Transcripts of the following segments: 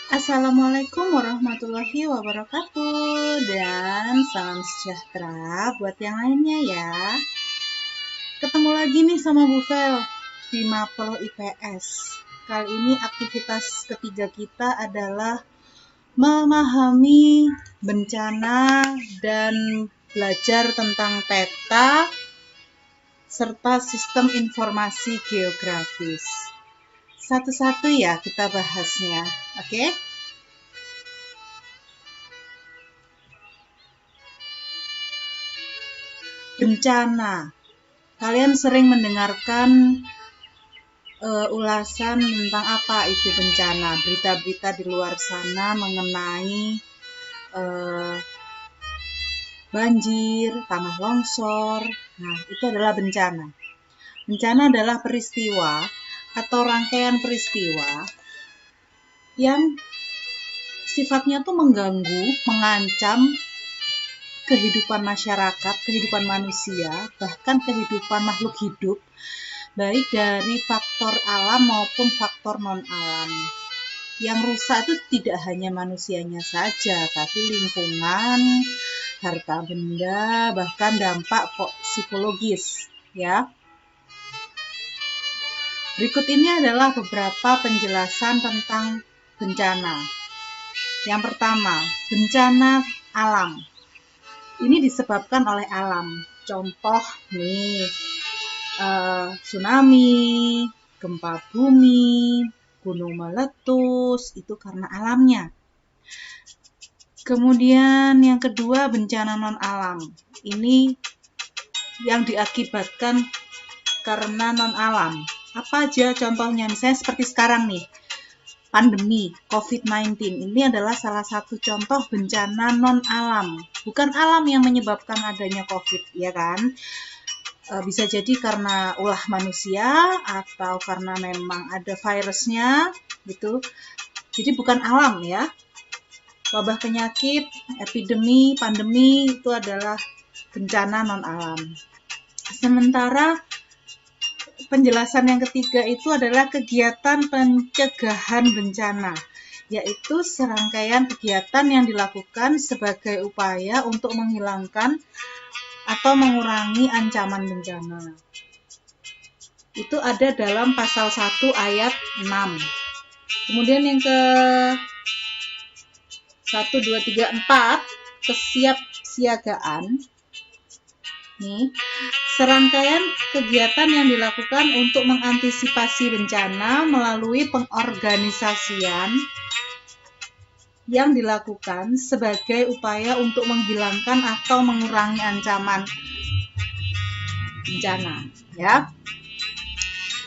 Assalamualaikum warahmatullahi wabarakatuh dan salam sejahtera buat yang lainnya ya. Ketemu lagi nih sama Bu Fel di Mapel IPS. Kali ini aktivitas ketiga kita adalah memahami bencana dan belajar tentang peta serta sistem informasi geografis. Satu-satu ya kita bahasnya, oke? Bencana. Kalian sering mendengarkan ulasan tentang apa itu bencana, berita-berita di luar sana mengenai banjir, tanah longsor. Nah, itu adalah bencana. Bencana adalah peristiwa atau rangkaian peristiwa yang sifatnya tuh mengganggu, mengancam kehidupan masyarakat, kehidupan manusia, bahkan kehidupan makhluk hidup, baik dari faktor alam maupun faktor non-alam. Yang rusak itu tidak hanya manusianya saja, tapi lingkungan, harta benda, bahkan dampak psikologis, ya. Berikut ini adalah beberapa penjelasan tentang bencana. Yang pertama, bencana alam. Ini disebabkan oleh alam. Contoh nih, tsunami, gempa bumi, gunung meletus, itu karena alamnya. Kemudian yang kedua, bencana non-alam. Ini yang diakibatkan karena non-alam. Apa aja contohnya? Misalnya seperti sekarang nih, pandemi COVID-19. Ini adalah salah satu contoh bencana non-alam. Bukan alam yang menyebabkan adanya COVID, ya kan? Bisa jadi karena ulah manusia atau karena memang ada virusnya gitu. Jadi bukan alam ya. Wabah penyakit, epidemi, pandemi itu adalah bencana non-alam. Sementara penjelasan yang ketiga itu adalah kegiatan pencegahan bencana, yaitu serangkaian kegiatan yang dilakukan sebagai upaya untuk menghilangkan atau mengurangi ancaman bencana. Itu ada dalam pasal 1 ayat 6. Kemudian yang ke 1, 2, 3, 4, kesiapsiagaan. Nih, serangkaian kegiatan yang dilakukan untuk mengantisipasi bencana melalui pengorganisasian yang dilakukan sebagai upaya untuk menghilangkan atau mengurangi ancaman bencana, ya.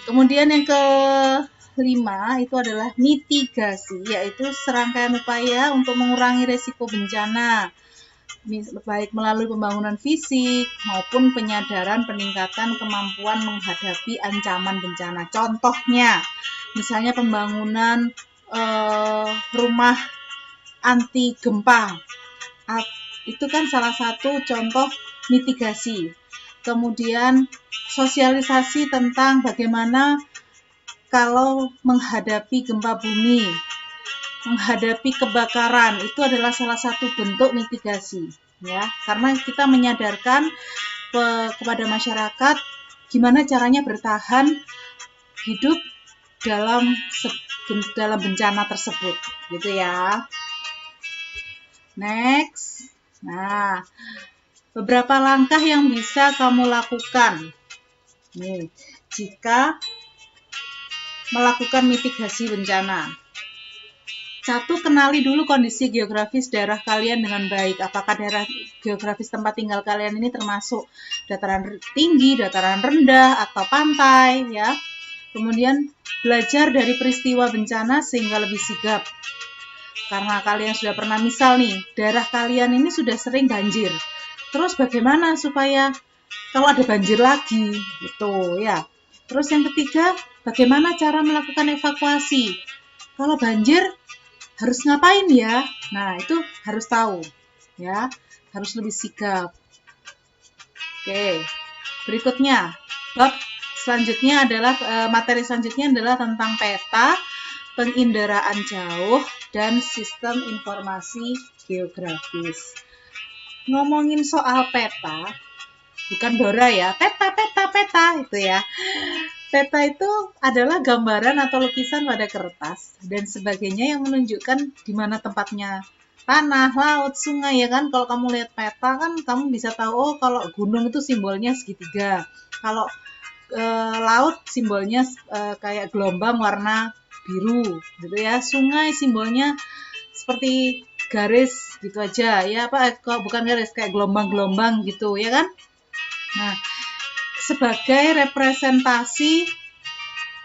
Kemudian yang kelima itu adalah mitigasi, yaitu serangkaian upaya untuk mengurangi risiko bencana, baik melalui pembangunan fisik maupun penyadaran peningkatan kemampuan menghadapi ancaman bencana. Contohnya, misalnya pembangunan rumah anti gempa, itu kan salah satu contoh mitigasi. Kemudian sosialisasi tentang bagaimana kalau menghadapi gempa bumi, menghadapi kebakaran, itu adalah salah satu bentuk mitigasi, ya, karena kita menyadarkan kepada masyarakat gimana caranya bertahan hidup dalam bencana tersebut, gitu ya. Next. Nah, beberapa langkah yang bisa kamu lakukan nih jika melakukan mitigasi bencana. 1, kenali dulu kondisi geografis daerah kalian dengan baik. Apakah daerah geografis tempat tinggal kalian ini termasuk dataran tinggi, dataran rendah, atau pantai, ya. Kemudian belajar dari peristiwa bencana sehingga lebih sigap. Karena kalian sudah pernah, misal nih, daerah kalian ini sudah sering banjir. Terus bagaimana supaya kalau ada banjir lagi, gitu ya. Terus yang ketiga, bagaimana cara melakukan evakuasi? Kalau banjir harus ngapain ya? Nah, itu harus tahu, ya. Harus lebih sigap. Oke. Berikutnya, bab selanjutnya adalah materi selanjutnya adalah tentang peta penginderaan jauh, dan sistem informasi geografis. Ngomongin soal peta, bukan Dora ya, peta itu ya. Peta itu adalah gambaran atau lukisan pada kertas dan sebagainya yang menunjukkan di mana tempatnya tanah, laut, sungai ya kan. Kalau kamu lihat peta kan kamu bisa tahu, oh kalau gunung itu simbolnya segitiga. Kalau laut simbolnya kayak gelombang warna biru gitu ya. Sungai simbolnya seperti garis gitu aja ya, bukan garis, kayak gelombang-gelombang gitu ya kan. Nah, sebagai representasi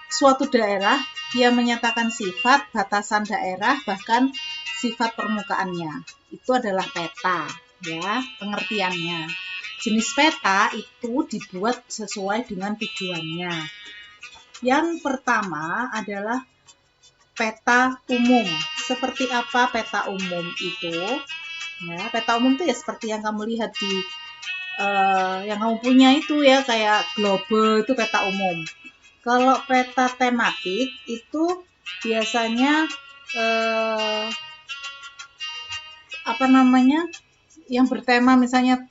suatu daerah yang menyatakan sifat, batasan daerah, bahkan sifat permukaannya. Itu adalah peta, ya, pengertiannya. Jenis peta itu dibuat sesuai dengan tujuannya. Yang pertama adalah peta umum. Seperti apa peta umum itu? Ya, peta umum itu ya seperti yang kamu lihat di yang kamu punya itu ya, kayak globe itu peta umum. Kalau peta tematik itu biasanya yang bertema, misalnya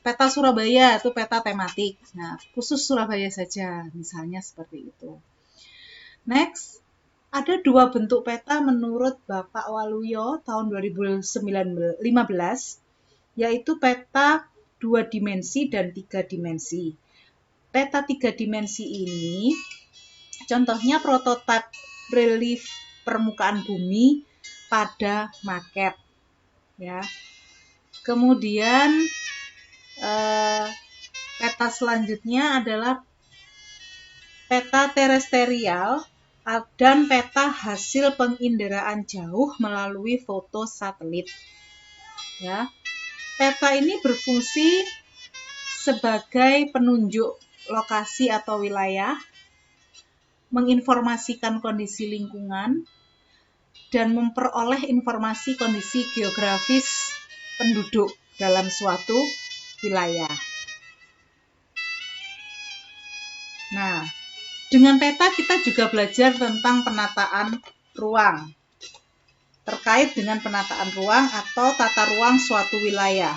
peta Surabaya itu peta tematik. Nah, khusus Surabaya saja, misalnya seperti itu. Next, ada 2 bentuk peta menurut Bapak Waluyo tahun 2015, yaitu peta 2 dimensi dan 3 dimensi. Peta 3 dimensi ini contohnya prototipe relief permukaan bumi pada maket ya. Kemudian peta selanjutnya adalah peta terestrial dan peta hasil penginderaan jauh melalui foto satelit ya. Peta ini berfungsi sebagai penunjuk lokasi atau wilayah, menginformasikan kondisi lingkungan, dan memperoleh informasi kondisi geografis penduduk dalam suatu wilayah. Nah, dengan peta kita juga belajar tentang penataan ruang, terkait dengan penataan ruang atau tata ruang suatu wilayah.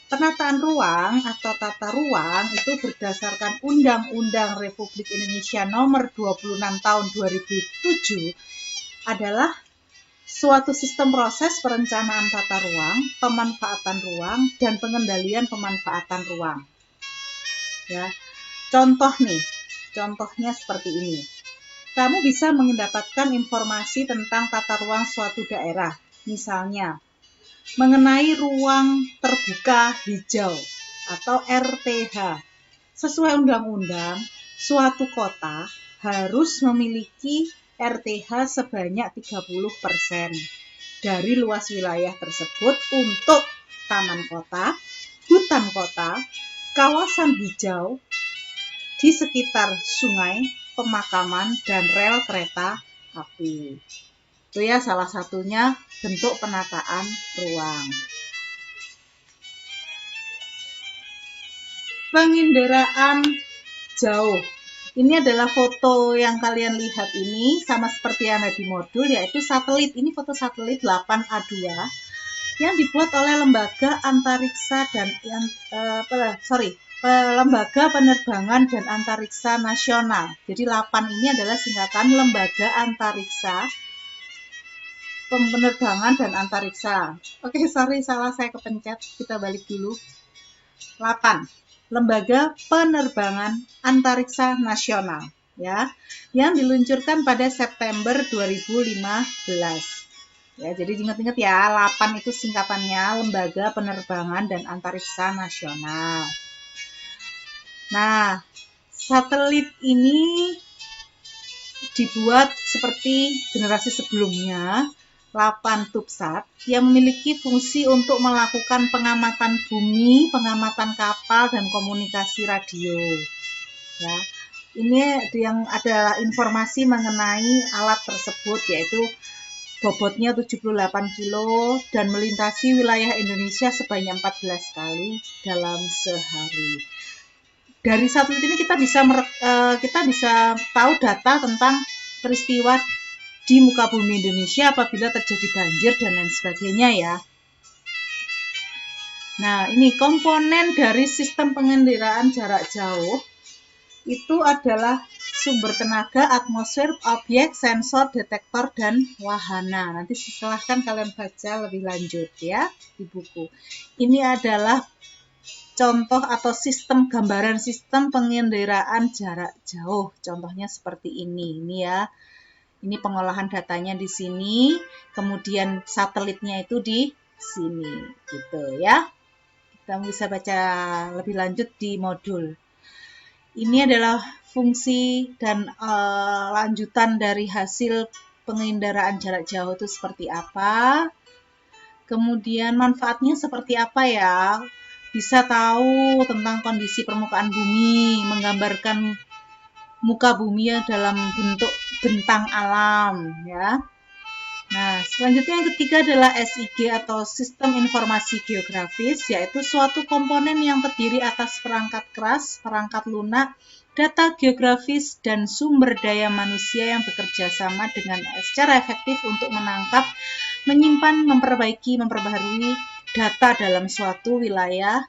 Penataan ruang atau tata ruang itu berdasarkan Undang-Undang Republik Indonesia Nomor 26 Tahun 2007 adalah suatu sistem proses perencanaan tata ruang, pemanfaatan ruang, dan pengendalian pemanfaatan ruang. Ya, contohnya seperti ini. Kamu bisa mendapatkan informasi tentang tata ruang suatu daerah, misalnya mengenai ruang terbuka hijau atau RTH. Sesuai undang-undang, suatu kota harus memiliki RTH sebanyak 30% dari luas wilayah tersebut untuk taman kota, hutan kota, kawasan hijau di sekitar sungai, pemakaman, dan rel kereta api. Itu ya salah satunya bentuk penataan ruang. Penginderaan jauh. Ini adalah foto yang kalian lihat ini, sama seperti yang ada di modul, yaitu satelit. Ini foto satelit 8A2 yang dibuat oleh Lembaga Antariksa dan Lembaga Penerbangan dan Antariksa Nasional. Jadi 8 ini adalah singkatan Lembaga Antariksa Penerbangan dan Antariksa. Oke, salah saya kepencet. Kita balik dulu. 8. Lembaga Penerbangan Antariksa Nasional ya, yang diluncurkan pada September 2015. Ya, jadi ingat-ingat ya, 8 itu singkatannya Lembaga Penerbangan dan Antariksa Nasional. Nah, satelit ini dibuat seperti generasi sebelumnya, 8 CubeSat, yang memiliki fungsi untuk melakukan pengamatan bumi, pengamatan kapal, dan komunikasi radio. Ya, ini yang adalah informasi mengenai alat tersebut, yaitu bobotnya 78 kilo dan melintasi wilayah Indonesia sebanyak 14 kali dalam sehari. Dari satelit ini kita bisa tahu data tentang peristiwa di muka bumi Indonesia apabila terjadi banjir dan lain sebagainya ya. Nah, ini komponen dari sistem pengendaraan jarak jauh itu adalah sumber tenaga, atmosfer, objek, sensor, detektor, dan wahana. Nanti silahkan kalian baca lebih lanjut ya di buku. Ini adalah contoh atau sistem gambaran sistem pengendaraan jarak jauh. Contohnya seperti ini. Ini ya. Ini pengolahan datanya di sini, kemudian satelitnya itu di sini gitu ya. Kita bisa baca lebih lanjut di modul. Ini adalah fungsi dan lanjutan dari hasil pengendaraan jarak jauh itu seperti apa. Kemudian manfaatnya seperti apa ya? Bisa tahu tentang kondisi permukaan bumi, menggambarkan muka bumi dalam bentuk bentang alam ya. Nah, selanjutnya yang ketiga adalah SIG atau Sistem Informasi Geografis, yaitu suatu komponen yang terdiri atas perangkat keras, perangkat lunak, data geografis, dan sumber daya manusia yang bekerja sama dengan secara efektif untuk menangkap, menyimpan, memperbaiki, memperbaharui data dalam suatu wilayah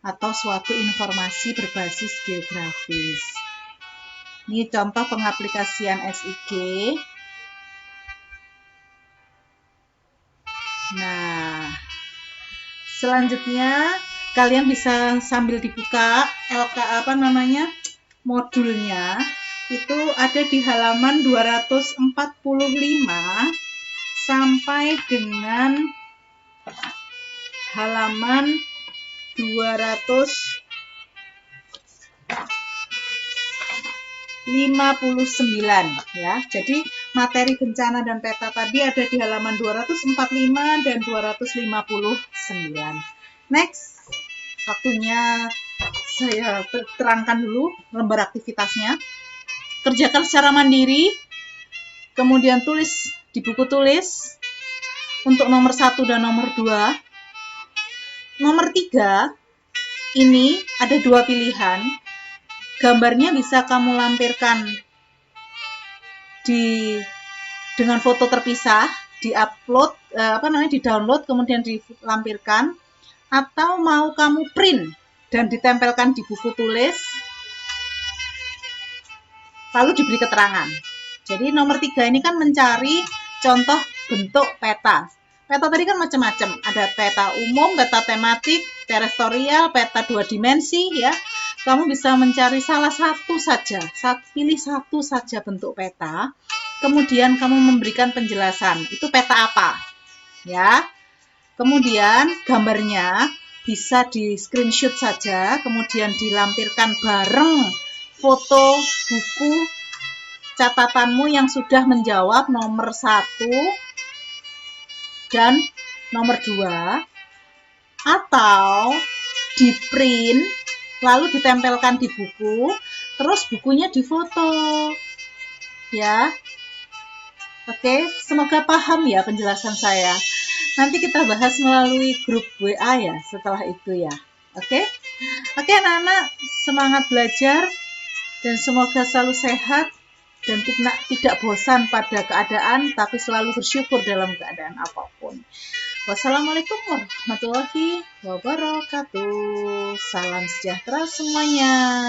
atau suatu informasi berbasis geografis. Ini contoh pengaplikasian SIG. Nah, selanjutnya kalian bisa sambil dibuka modulnya itu ada di halaman 245 sampai dengan halaman 259 ya. Jadi materi bencana dan peta tadi ada di halaman 245 dan 259. Next, waktunya saya terangkan dulu lembar aktivitasnya. Kerjakan secara mandiri, kemudian tulis di buku tulis untuk nomor 1 dan nomor 2. Nomor 3, ini ada 2 pilihan. Gambarnya bisa kamu lampirkan dengan foto terpisah, di-download kemudian dilampirkan, atau mau kamu print dan ditempelkan di buku tulis lalu diberi keterangan. Jadi nomor 3 ini kan mencari contoh bentuk peta. Peta tadi kan macam-macam, ada peta umum, peta tematik, terestrial, peta 2 dimensi ya. Kamu bisa mencari salah satu saja, pilih satu saja bentuk peta, kemudian kamu memberikan penjelasan, itu peta apa, ya. Kemudian gambarnya bisa di screenshot saja, kemudian dilampirkan bareng foto buku catatanmu yang sudah menjawab nomor 1 dan nomor 2, atau di print lalu ditempelkan di buku, terus bukunya difoto ya. Oke, semoga paham ya penjelasan saya. Nanti kita bahas melalui grup WA ya setelah itu ya. Oke anak-anak, semangat belajar dan semoga selalu sehat dan tidak bosan pada keadaan, tapi selalu bersyukur dalam keadaan apapun. Wassalamualaikum warahmatullahi wabarakatuh. Salam sejahtera semuanya.